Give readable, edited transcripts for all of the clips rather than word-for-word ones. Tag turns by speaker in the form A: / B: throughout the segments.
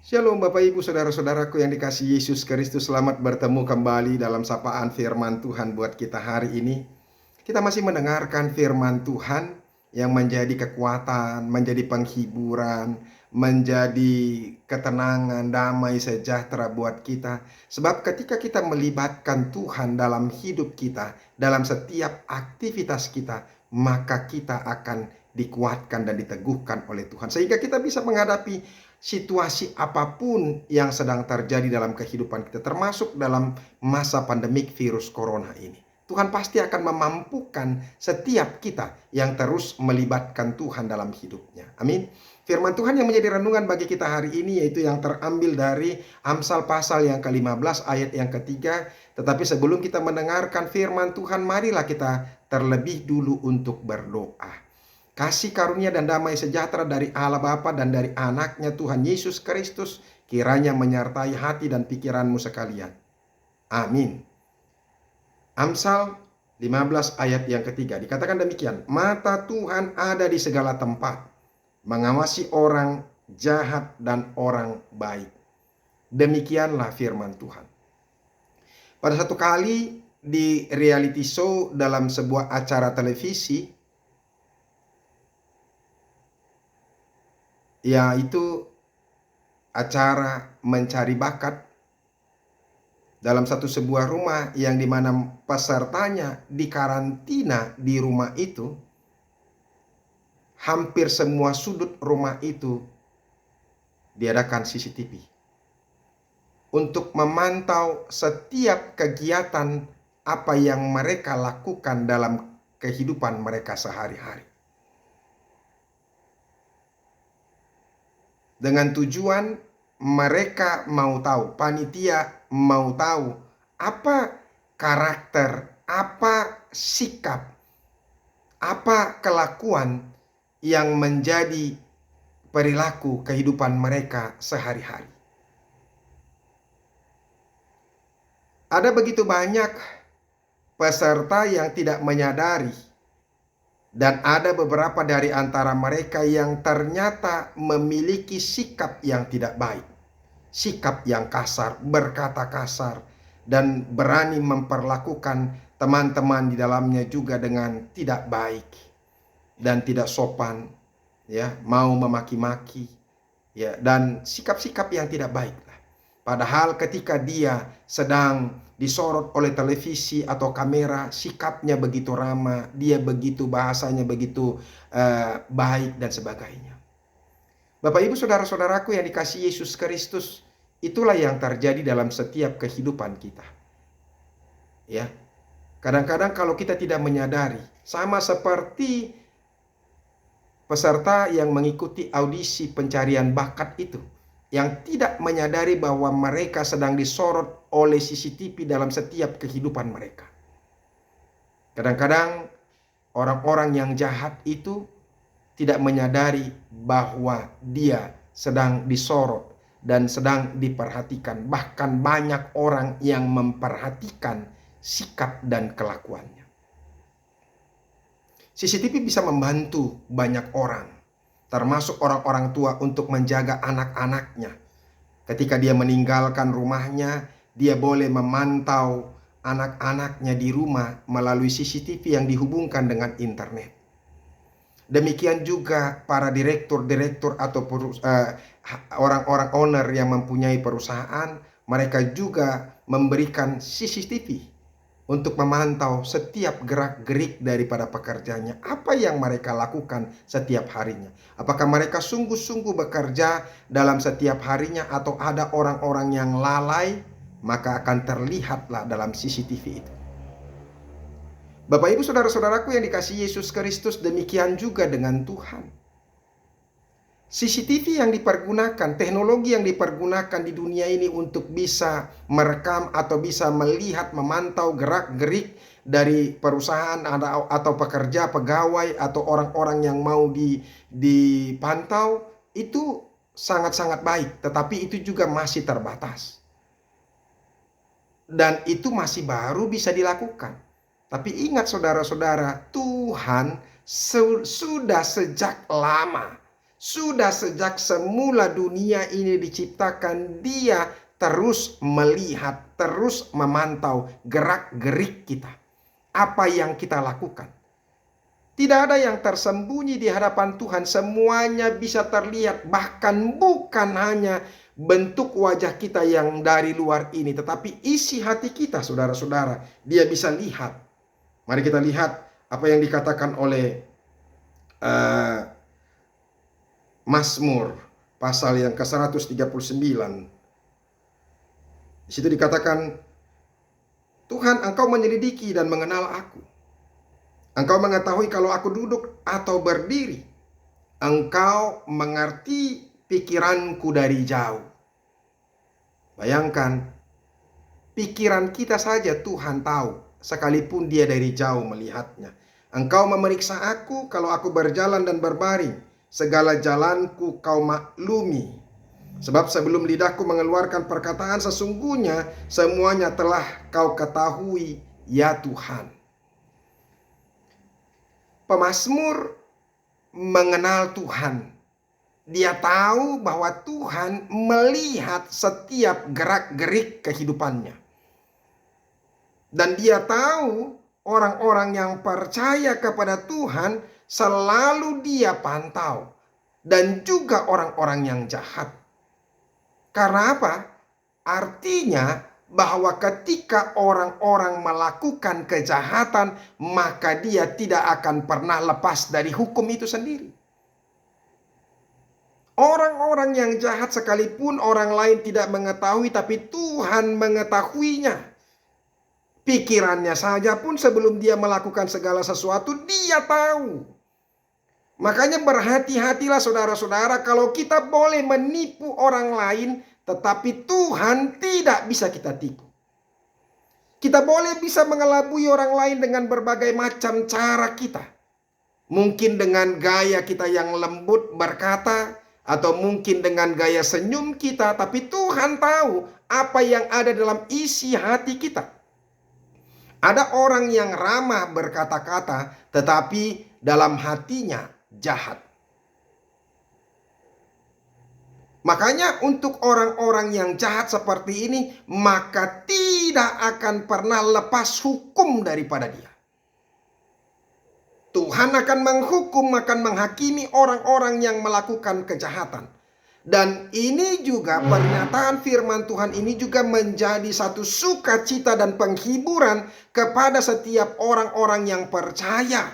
A: Shalom Bapak Ibu Saudara-saudaraku yang dikasihi Yesus Kristus. Selamat bertemu kembali dalam sapaan firman Tuhan buat kita hari ini. Kita masih mendengarkan firman Tuhan yang menjadi kekuatan, menjadi penghiburan, menjadi ketenangan, damai sejahtera buat kita. Sebab ketika kita melibatkan Tuhan dalam hidup kita, dalam setiap aktivitas kita, maka kita akan dikuatkan dan diteguhkan oleh Tuhan. Sehingga kita bisa menghadapi situasi apapun yang sedang terjadi dalam kehidupan kita, termasuk dalam masa pandemik virus corona ini. Tuhan pasti akan memampukan setiap kita yang terus melibatkan Tuhan dalam hidupnya. Amin. Firman Tuhan yang menjadi renungan bagi kita hari ini yaitu yang terambil dari Amsal pasal yang ke-15 ayat yang ketiga. Tetapi sebelum kita mendengarkan firman Tuhan, marilah kita terlebih dulu untuk berdoa. Kasih karunia dan damai sejahtera dari Allah Bapa dan dari anaknya Tuhan Yesus Kristus kiranya menyertai hati dan pikiranmu sekalian. Amin. Amsal 15 ayat yang ketiga dikatakan demikian. Mata Tuhan ada di segala tempat, mengawasi orang jahat dan orang baik. Demikianlah firman Tuhan. Pada satu kali di reality show dalam sebuah acara televisi, yaitu acara mencari bakat dalam sebuah rumah yang dimana pesertanya dikarantina di rumah itu. Hampir semua sudut rumah itu diadakan CCTV untuk memantau setiap kegiatan apa yang mereka lakukan dalam kehidupan mereka sehari-hari. Dengan tujuan mereka mau tahu, panitia mau tahu apa karakter, apa sikap, apa kelakuan yang menjadi perilaku kehidupan mereka sehari-hari. Ada begitu banyak peserta yang tidak menyadari. Dan ada beberapa dari antara mereka yang ternyata memiliki sikap yang tidak baik. Sikap yang kasar, berkata kasar, dan berani memperlakukan teman-teman di dalamnya juga dengan tidak baik dan tidak sopan, ya, mau memaki-maki, ya, dan sikap-sikap yang tidak baik. Padahal ketika dia sedang disorot oleh televisi atau kamera, sikapnya begitu ramah, dia begitu bahasanya begitu baik dan sebagainya. Bapak Ibu Saudara-saudaraku yang dikasihi Yesus Kristus, itulah yang terjadi dalam setiap kehidupan kita. Ya. Kadang-kadang kalau kita tidak menyadari, sama seperti peserta yang mengikuti audisi pencarian bakat itu, yang tidak menyadari bahwa mereka sedang disorot oleh CCTV dalam setiap kehidupan mereka. Kadang-kadang orang-orang yang jahat itu tidak menyadari bahwa dia sedang disorot dan sedang diperhatikan. Bahkan banyak orang yang memperhatikan sikap dan kelakuannya. CCTV bisa membantu banyak orang, termasuk orang-orang tua, untuk menjaga anak-anaknya. Ketika dia meninggalkan rumahnya, dia boleh memantau anak-anaknya di rumah melalui CCTV yang dihubungkan dengan internet. Demikian juga para direktur-direktur atau orang-orang owner yang mempunyai perusahaan, mereka juga memberikan CCTV untuk memantau setiap gerak-gerik daripada pekerjanya. Apa yang mereka lakukan setiap harinya. Apakah mereka sungguh-sungguh bekerja dalam setiap harinya atau ada orang-orang yang lalai, maka akan terlihatlah dalam CCTV itu. Bapak Ibu Saudara-saudaraku yang dikasihi Yesus Kristus, demikian juga dengan Tuhan. CCTV yang dipergunakan, teknologi yang dipergunakan di dunia ini untuk bisa merekam atau bisa melihat, memantau gerak-gerik dari perusahaan atau pekerja, pegawai, atau orang-orang yang mau dipantau, itu sangat-sangat baik. Tetapi itu juga masih terbatas. Dan itu masih baru bisa dilakukan. Tapi ingat saudara-saudara, Tuhan sudah sejak lama Sudah sejak semula dunia ini diciptakan, Dia terus melihat, terus memantau gerak-gerik kita. Apa yang kita lakukan. Tidak ada yang tersembunyi di hadapan Tuhan. Semuanya bisa terlihat. Bahkan bukan hanya bentuk wajah kita yang dari luar ini, tetapi isi hati kita, saudara-saudara. Dia bisa lihat. Mari kita lihat apa yang dikatakan oleh Mazmur pasal yang ke-139. Di situ dikatakan, Tuhan, Engkau menyelidiki dan mengenal aku. Engkau mengetahui kalau aku duduk atau berdiri. Engkau mengerti pikiranku dari jauh. Bayangkan, pikiran kita saja Tuhan tahu, sekalipun Dia dari jauh melihatnya. Engkau memeriksa aku kalau aku berjalan dan berbaring. Segala jalanku Kau maklumi. Sebab sebelum lidahku mengeluarkan perkataan, sesungguhnya semuanya telah Kau ketahui, ya Tuhan. Pemazmur mengenal Tuhan. Dia tahu bahwa Tuhan melihat setiap gerak-gerik kehidupannya. Dan dia tahu orang-orang yang percaya kepada Tuhan selalu Dia pantau. Dan juga orang-orang yang jahat. Karena apa? Artinya bahwa ketika orang-orang melakukan kejahatan, maka dia tidak akan pernah lepas dari hukum itu sendiri. Orang-orang yang jahat sekalipun orang lain tidak mengetahui, tapi Tuhan mengetahuinya. Pikirannya saja pun sebelum dia melakukan segala sesuatu, Dia tahu. Makanya berhati-hatilah saudara-saudara kalau kita boleh menipu orang lain, tetapi Tuhan tidak bisa kita tipu. Kita boleh bisa mengelabui orang lain dengan berbagai macam cara kita. Mungkin dengan gaya kita yang lembut berkata, atau mungkin dengan gaya senyum kita, tapi Tuhan tahu apa yang ada dalam isi hati kita. Ada orang yang ramah berkata-kata, tetapi dalam hatinya jahat. Makanya untuk orang-orang yang jahat seperti ini, maka tidak akan pernah lepas hukum daripada dia. Tuhan akan menghukum, akan menghakimi orang-orang yang melakukan kejahatan. Dan ini juga pernyataan firman Tuhan ini juga menjadi satu sukacita dan penghiburan kepada setiap orang-orang yang percaya.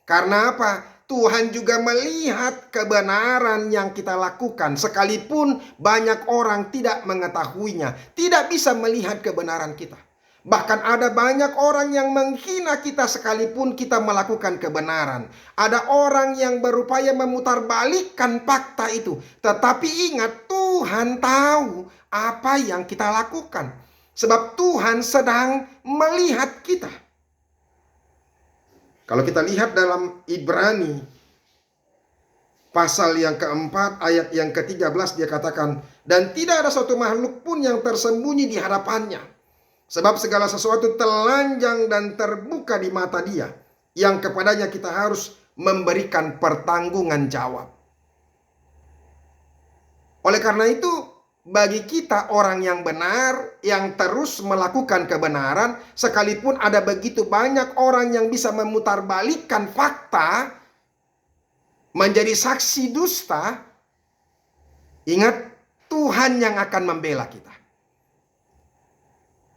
A: Karena apa? Tuhan juga melihat kebenaran yang kita lakukan, sekalipun banyak orang tidak mengetahuinya, tidak bisa melihat kebenaran kita. Bahkan ada banyak orang yang menghina kita sekalipun kita melakukan kebenaran. Ada orang yang berupaya memutarbalikkan fakta itu. Tetapi ingat, Tuhan tahu apa yang kita lakukan. Sebab Tuhan sedang melihat kita. Kalau kita lihat dalam Ibrani pasal yang keempat ayat yang ke-13, dia katakan, dan tidak ada suatu makhluk pun yang tersembunyi di hadapannya. Sebab segala sesuatu telanjang dan terbuka di mata Dia, yang kepadanya kita harus memberikan pertanggungan jawab. Oleh karena itu, bagi kita orang yang benar, yang terus melakukan kebenaran, sekalipun ada begitu banyak orang yang bisa memutarbalikkan fakta, menjadi saksi dusta, ingat, Tuhan yang akan membela kita.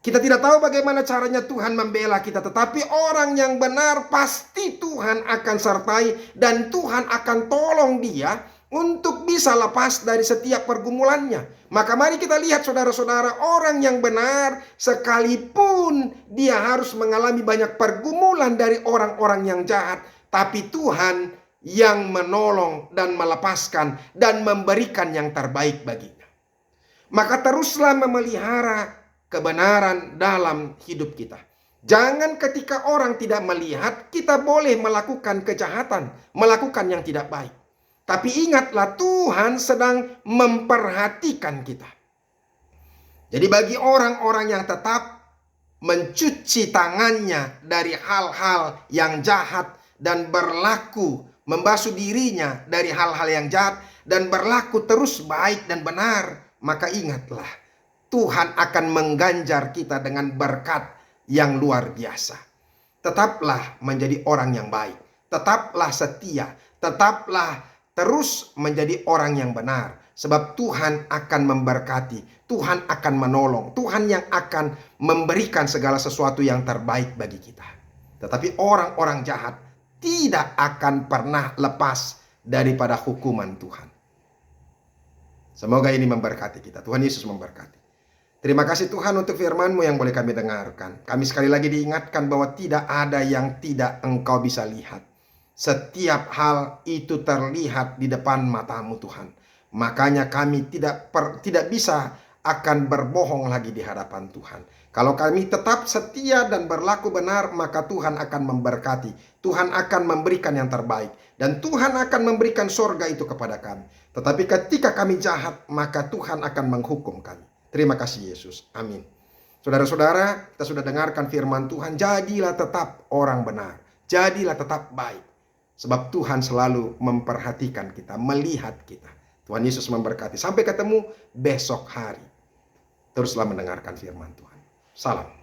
A: Kita tidak tahu bagaimana caranya Tuhan membela kita, tetapi orang yang benar pasti Tuhan akan sertai dan Tuhan akan tolong dia untuk bisa lepas dari setiap pergumulannya. Maka mari kita lihat saudara-saudara, orang yang benar sekalipun dia harus mengalami banyak pergumulan dari orang-orang yang jahat, tapi Tuhan yang menolong dan melepaskan dan memberikan yang terbaik baginya. Maka teruslah memelihara kebenaran dalam hidup kita. Jangan ketika orang tidak melihat, kita boleh melakukan kejahatan, melakukan yang tidak baik. Tapi ingatlah, Tuhan sedang memperhatikan kita. Jadi bagi orang-orang yang tetap mencuci tangannya dari hal-hal yang jahat dan berlaku membasuh dirinya dari hal-hal yang jahat, dan berlaku terus baik dan benar, maka ingatlah, Tuhan akan mengganjar kita dengan berkat yang luar biasa. Tetaplah menjadi orang yang baik, tetaplah setia, tetaplah terus menjadi orang yang benar. Sebab Tuhan akan memberkati, Tuhan akan menolong, Tuhan yang akan memberikan segala sesuatu yang terbaik bagi kita. Tetapi orang-orang jahat tidak akan pernah lepas daripada hukuman Tuhan. Semoga ini memberkati kita. Tuhan Yesus memberkati. Terima kasih Tuhan untuk firman-Mu yang boleh kami dengarkan. Kami sekali lagi diingatkan bahwa tidak ada yang tidak Engkau bisa lihat. Setiap hal itu terlihat di depan mata-Mu Tuhan. Makanya kami tidak bisa akan berbohong lagi di hadapan Tuhan. Kalau kami tetap setia dan berlaku benar, maka Tuhan akan memberkati. Tuhan akan memberikan yang terbaik. Dan Tuhan akan memberikan sorga itu kepada kami. Tetapi ketika kami jahat, maka Tuhan akan menghukum kami. Terima kasih Yesus. Amin. Saudara-saudara, kita sudah dengarkan firman Tuhan. Jadilah tetap orang benar. Jadilah tetap baik. Sebab Tuhan selalu memperhatikan kita, melihat kita. Tuhan Yesus memberkati. Sampai ketemu besok hari. Teruslah mendengarkan firman Tuhan. Salam.